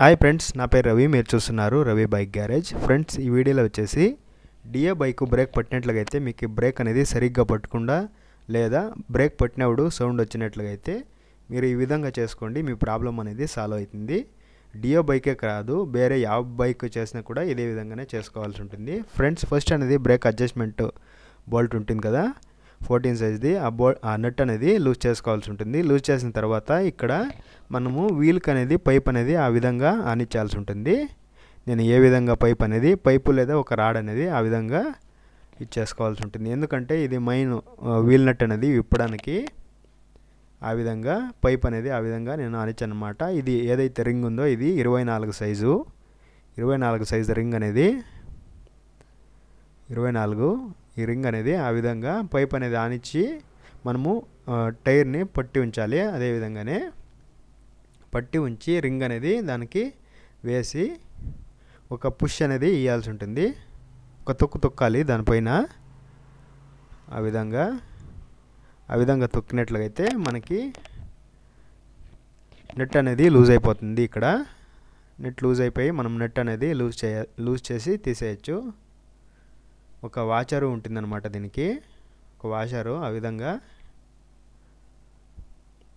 Hi friends, నా పేరు రవి. మీరు చూస్తున్నారు రవి బైక్ గ్యారేజ్. ఫ్రెండ్స్, ఈ వీడియోలో వచ్చేసి డియో బైక్ బ్రేక్ పట్టినట్లయితే మీకు బ్రేక్ అనేది సరిగ్గా పట్టకుండా లేదా బ్రేక్ పట్టినప్పుడు సౌండ్ వచ్చినట్లయితే మీరు ఈ విధంగా చేసుకోండి. మీ ప్రాబ్లం అనేది సాల్వ్ అవుతుంది. డియో బైకే కాదు, వేరే ಯಾವ బైక్ చేసినా కూడా ఇదే విధంగానే చేసుకోవాల్సి ఉంటుంది. ఫ్రెండ్స్, ఫస్ట్ అనేది బ్రేక్ అడ్జస్ట్మెంట్ బోల్ట్ ఉంటుంది కదా, 14 సైజ్ది. ఆ నట్ అనేది లూజ్ చేసుకోవాల్సి ఉంటుంది. లూజ్ చేసిన తర్వాత ఇక్కడ మనము వీల్కి అనేది పైప్ అనేది ఆ విధంగా ఆనిచ్చాల్సి ఉంటుంది. నేను ఏ విధంగా పైపు లేదా ఒక రాడ్ అనేది ఆ విధంగా ఇచ్చేసుకోవాల్సి ఉంటుంది. ఎందుకంటే ఇది మెయిన్ వీల్ నట్ అనేది విప్పడానికి ఆ విధంగా పైప్ అనేది ఆ విధంగా నేను ఆనిచ్చాను అనమాట. ఇది ఏదైతే రింగ్ ఉందో ఇది 24 సైజు. 24 సైజు రింగ్ అనేది 24. ఈ రింగ్ అనేది ఆ విధంగా పైప్ అనేది ఆనిచ్చి మనము టైర్ని పట్టి ఉంచాలి. అదే విధంగానే పట్టి ఉంచి రింగ్ అనేది దానికి వేసి ఒక పుష్ అనేది ఇవ్వాల్సి ఉంటుంది. ఒక తొక్కాలి దానిపైన. ఆ విధంగా తొక్కినట్లయితే మనకి నెట్ అనేది లూజ్ అయిపోతుంది. ఇక్కడ నెట్ లూజ్ అయిపోయి మనం నెట్ అనేది లూజ్ చేసి తీసేయచ్చు. ఒక వాషరు ఉంటుందన్నమాట దీనికి, ఒక వాషరు. ఆ విధంగా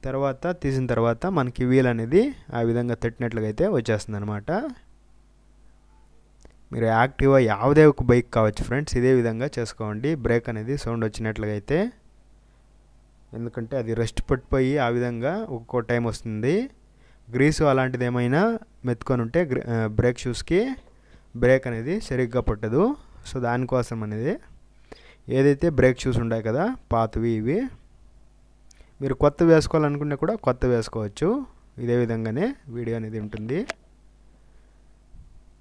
తర్వాత తీసిన తర్వాత మనకి వీల్ అనేది ఆ విధంగా తట్టినట్లయితే వచ్చేస్తుంది అనమాట. మీరు యాక్టివా ಯಾವುದೇ ఒక బైక్ కావచ్చు ఫ్రెండ్స్, ఇదే విధంగా చేసుకోండి. బ్రేక్ అనేది సౌండ్ వచ్చినట్లయితే, ఎందుకంటే అది రెస్ట్ పట్టిపోయి ఆ విధంగా ఒక్కో టైం వస్తుంది. గ్రీసు అలాంటిది ఏమైనా మెత్తుకొని ఉంటే బ్రేక్ షూస్కి బ్రేక్ అనేది సరిగ్గా పట్టదు. సో దానికోసం అనేది ఏదైతే బ్రేక్ షూస్ ఉంటాయి కదా పాతవి, ఇవి మీరు కొత్త వేసుకోవాలనుకుంటే కూడా కొత్త వేసుకోవచ్చు. ఇదే విధంగానే వీడియో అనేది ఉంటుంది.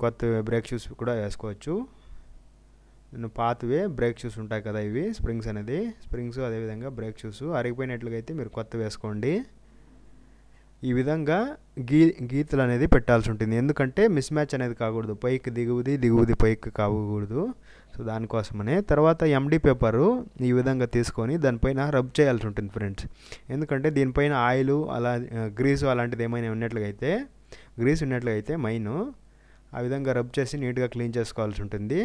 కొత్త బ్రేక్ షూస్ కూడా వేసుకోవచ్చు. నేను పాతవే బ్రేక్ షూస్ ఉంటాయి కదా, ఇవి స్ప్రింగ్స్ అదేవిధంగా బ్రేక్ షూస్ అరిగిపోయినట్లుగైతే మీరు కొత్త వేసుకోండి. ఈ విధంగా గీతలు అనేది పెట్టాల్సి ఉంటుంది. ఎందుకంటే మిస్ మ్యాచ్ అనేది కాకూడదు, పైకి దిగువది పైకి కాకూడదు. సో దానికోసమనే తర్వాత ఎండి పేపరు ఈ విధంగా తీసుకొని దానిపైన రబ్ చేయాల్సి ఉంటుంది ఫ్రెండ్స్. ఎందుకంటే దీనిపైన ఆయిల్ అలా గ్రీసు అలాంటిది ఏమైనా ఉన్నట్లయితే మైను ఆ విధంగా రబ్ చేసి నీట్గా క్లీన్ చేసుకోవాల్సి ఉంటుంది.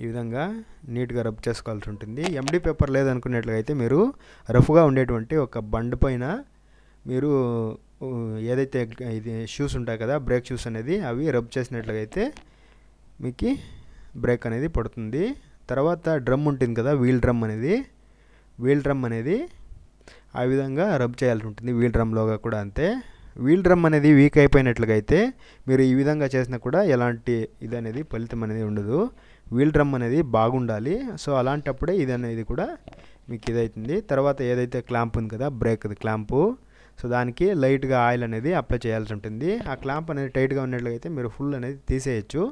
ఈ విధంగా నీట్గా రబ్ చేసుకోవాల్సి ఉంటుంది. ఎండి పేపర్ లేదనుకున్నట్లయితే మీరు రఫ్గా ఉండేటువంటి ఒక బండ్ పైన మీరు ఏదైతే ఇది షూస్ ఉంటాయి కదా బ్రేక్ షూస్ అనేది అవి రబ్ చేసినట్లయితే మీకు బ్రేక్ అనేది పడుతుంది. తర్వాత డ్రమ్ ఉంటుంది కదా, వీల్ డ్రమ్ అనేది ఆ విధంగా రబ్ చేయాల్సి ఉంటుంది. వీల్ డ్రమ్లోగా కూడా అంతే. వీల్ డ్రమ్ అనేది వీక్ అయిపోయినట్లయితే మీరు ఈ విధంగా చేసినా కూడా ఎలాంటి ఇది ఫలితం అనేది ఉండదు. వీల్ డ్రమ్ అనేది బాగుండాలి. సో అలాంటప్పుడే ఇది అనేది కూడా మీకు ఇదవుతుంది. తర్వాత ఏదైతే క్లాంప్ ఉంది కదా బ్రేక్ది క్లాంపు, సో దానికి లైట్గా ఆయిల్ అనేది అప్లై చేయాల్సి ఉంటుంది. ఆ క్లాంప్ అనేది టైట్గా ఉన్నట్లయితే మీరు ఫుల్ అనేది తీసేయచ్చు.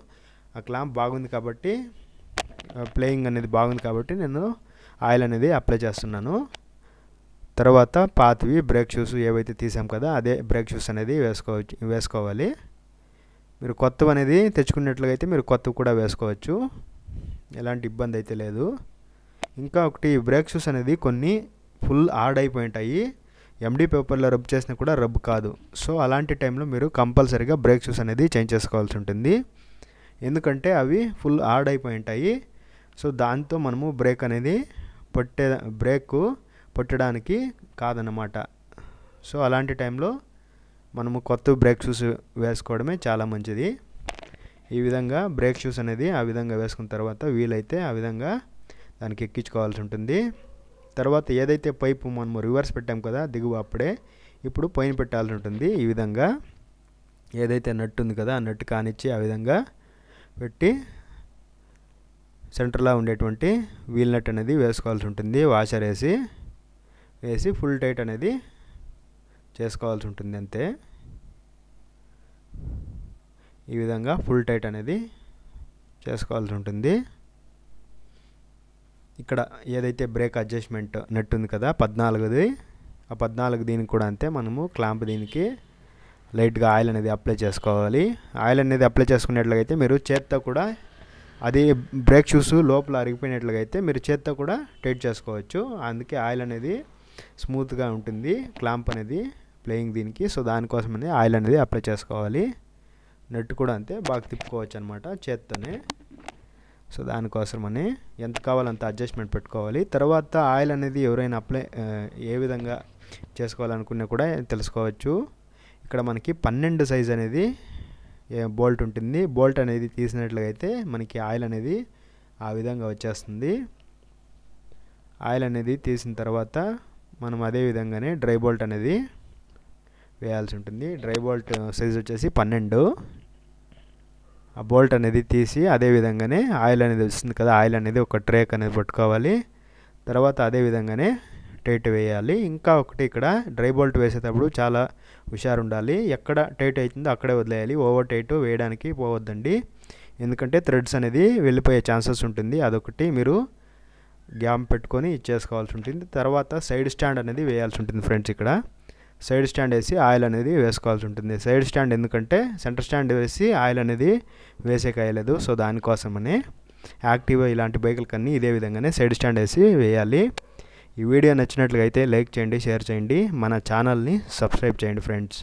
ఆ క్లాంప్ బాగుంది కాబట్టి, ప్లేయింగ్ అనేది బాగుంది కాబట్టి నేను ఆయిల్ అనేది అప్లై చేస్తున్నాను. తర్వాత పాతవి బ్రేక్ షూస్ ఏవైతే తీసాం కదా అదే బ్రేక్ షూస్ అనేది వేసుకోవాలి. మీరు కొత్తవి అనేది తెచ్చుకున్నట్లయితే మీరు కొత్తవి కూడా వేసుకోవచ్చు, ఎలాంటి ఇబ్బంది అయితే లేదు. ఇంకా ఒకటి, బ్రేక్ షూస్ అనేది కొన్ని ఫుల్ హార్డ్ అయిపోయి ఉంటాయి. ఎండి పేపర్లో రబ్ చేసినా కూడా రబ్ కాదు. సో అలాంటి టైంలో మీరు కంపల్సరీగా బ్రేక్ షూస్ అనేది చేంజ్ చేసుకోవాల్సి ఉంటుంది. ఎందుకంటే అవి ఫుల్ హార్డ్ అయిపోయి ఉంటాయి. సో దాంతో మనము బ్రేక్ పట్టడానికి కాదన్నమాట. సో అలాంటి టైంలో మనము కొత్త బ్రేక్ షూస్ వేసుకోవడమే చాలా మంచిది. ఈ విధంగా బ్రేక్ షూస్ అనేది ఆ విధంగా వేసుకున్న తర్వాత వీలైతే ఆ విధంగా దానికి ఎక్కించుకోవాల్సి ఉంటుంది. తర్వాత ఏదైతే పైపు మనము రివర్స్ పెట్టాం కదా దిగువ, అప్పుడే ఇప్పుడు పైన పెట్టాల్సి ఉంటుంది. ఈ విధంగా ఏదైతే నట్టు ఉంది కదా ఆ నట్టు కానిచ్చి ఆ విధంగా పెట్టి సెంటర్లో ఉండేటువంటి వీల్ నట్ అనేది వేసుకోవాల్సి ఉంటుంది. వాషర్ వేసి ఫుల్ టైట్ అనేది చేసుకోవాల్సి ఉంటుంది అంతే. ఈ విధంగా ఫుల్ టైట్ అనేది చేసుకోవాల్సి ఉంటుంది. ఇక్కడ ఏదైతే బ్రేక్ అడ్జస్ట్మెంట్ నెట్ ఉంది కదా 14ది, ఆ 14 దీనికి కూడా అంతే. మనము క్లాంప్ దీనికి లైట్గా ఆయిల్ అనేది అప్లై చేసుకోవాలి. ఆయిల్ అనేది అప్లై చేసుకున్నట్లయితే మీరు చేత్తో కూడా, అది బ్రేక్ షూస్ లోపల అరిగిపోయినట్లయితే మీరు చేత్తో కూడా టైట్ చేసుకోవచ్చు. అందుకే ఆయిల్ అనేది స్మూత్గా ఉంటుంది క్లాంప్ అనేది ఫ్లయింగ్ దీనికి. సో దానికోసమని ఆయిల్ అనేది అప్లై చేసుకోవాలి. నట్టు కూడా అంతే, బాగా తిప్పుకోవచ్చు అనమాట చేత్తోనే. సో దానికోసమని ఎంత కావాలంత అడ్జస్ట్మెంట్ పెట్టుకోవాలి. తర్వాత ఆయిల్ అనేది ఎవరైనా అప్లై ఏ విధంగా చేసుకోవాలనుకున్నా కూడా తెలుసుకోవచ్చు. ఇక్కడ మనకి 12 సైజ్ అనేది బోల్ట్ ఉంటుంది. బోల్ట్ అనేది తీసినట్లయితే మనకి ఆయిల్ అనేది ఆ విధంగా వచ్చేస్తుంది. ఆయిల్ అనేది తీసిన తర్వాత మనం అదే విధంగానే డ్రై బోల్ట్ అనేది వేయాల్సి ఉంటుంది. డ్రై బోల్ట్ సైజ్ వచ్చేసి 12. ఆ బోల్ట్ అనేది తీసి అదే విధంగానే ఆయిల్ అనేది వస్తుంది కదా, ఆయిల్ అనేది ఒక ట్రేక్ అనేది పట్టుకోవాలి. తర్వాత అదే విధంగానే టైట్ వేయాలి. ఇంకా ఒకటి, ఇక్కడ డ్రై బోల్ట్ వేసేటప్పుడు చాలా హుషారు ఉండాలి. ఎక్కడ టైట్ అవుతుందో అక్కడే వదిలేయాలి. ఓవర్ టైట్ వేయడానికి పోవద్దండి, ఎందుకంటే థ్రెడ్స్ అనేది వెళ్ళిపోయే ఛాన్సెస్ ఉంటుంది. అదొకటి మీరు గ్యాప్ పెట్టుకొని ఇచ్చేసుకోవాల్సి ఉంటుంది. తర్వాత సైడ్ స్టాండ్ అనేది వేయాల్సి ఉంటుంది ఫ్రెండ్స్. ఇక్కడ సైడ్ స్టాండ్ వేసి ఆయిల్ అనేది వేసుకోవాల్సి ఉంటుంది. సైడ్ స్టాండ్ ఎందుకంటే సెంటర్ స్టాండ్ వేసి ఆయిల్ అనేది వేసేకాయలేదు. సో దానికోసమని యాక్టివా ఇలాంటి బైకులకన్నీ ఇదే విధంగానే సైడ్ స్టాండ్ వేసి వేయాలి. ఈ వీడియో నచ్చినట్లయితే లైక్ చేయండి, షేర్ చేయండి, మన ఛానల్ని సబ్స్క్రైబ్ చేయండి ఫ్రెండ్స్.